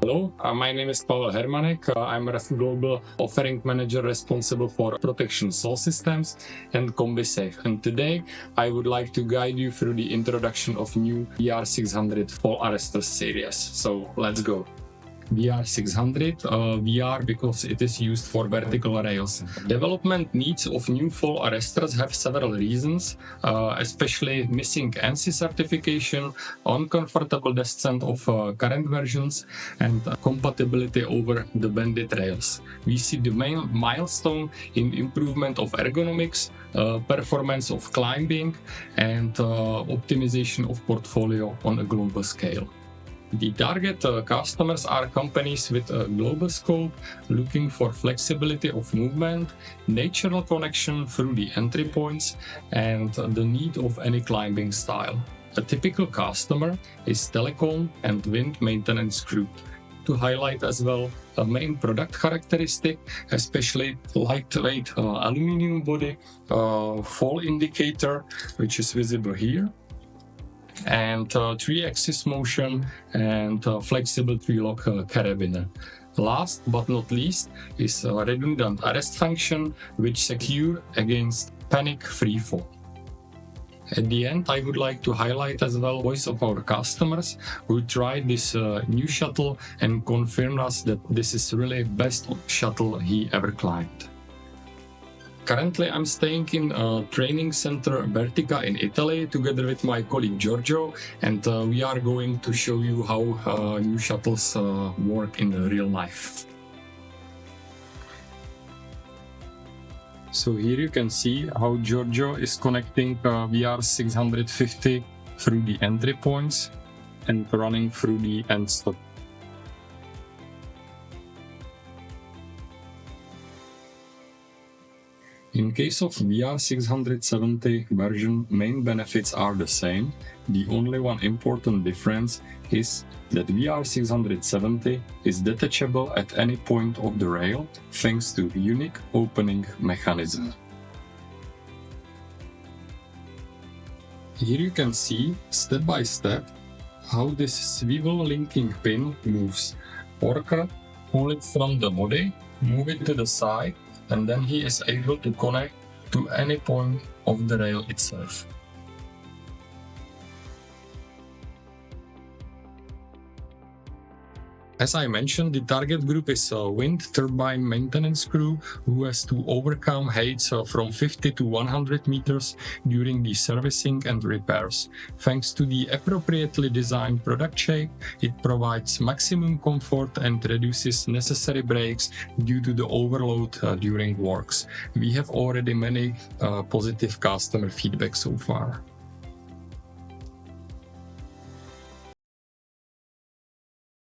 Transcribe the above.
Hello, my name is Pavel Hermanek. I'm a Global Offering Manager responsible for protection Söll systems and CombiSafe. And today I would like to guide you through the introduction of new VR600 fall arrestor series. So let's go. VR600 VR because it is used for vertical rails. Development needs of new fall arresters have several reasons, especially missing ANSI certification, uncomfortable descent of current versions, and compatibility over the bended rails. We see the main milestone in improvement of ergonomics, performance of climbing, and optimization of portfolio on a global scale. The target customers are companies with a global scope, looking for flexibility of movement, natural connection through the entry points, and the need of any climbing style. A typical customer is telecom and wind maintenance group. To highlight as well a main product characteristic, especially lightweight aluminum body, fall indicator, which is visible here, and 3-axis motion and flexible 3-lock carabiner. Last but not least is a redundant arrest function which secure against panic free fall. At the end, I would like to highlight as well voice of our customers who tried this new shuttle and confirmed us that this is really best shuttle he ever climbed. Currently, I'm staying in a training center Vertica in Italy together with my colleague Giorgio, and we are going to show you how new shuttles work in real life. So here you can see how Giorgio is connecting VR650 through the entry points and running through the end stop. In case of VR670 version, main benefits are the same. The only one important difference is that VR670 is detachable at any point of the rail thanks to unique opening mechanism. Here you can see step by step how this swivel linking pin moves. Worker pull it from the body, move it to the side, and then he is able to connect to any point of the rail itself. As I mentioned, the target group is a wind turbine maintenance crew who has to overcome heights from 50 to 100 meters during the servicing and repairs. Thanks to the appropriately designed product shape, it provides maximum comfort and reduces necessary brakes due to the overload during works. We have already many positive customer feedback so far.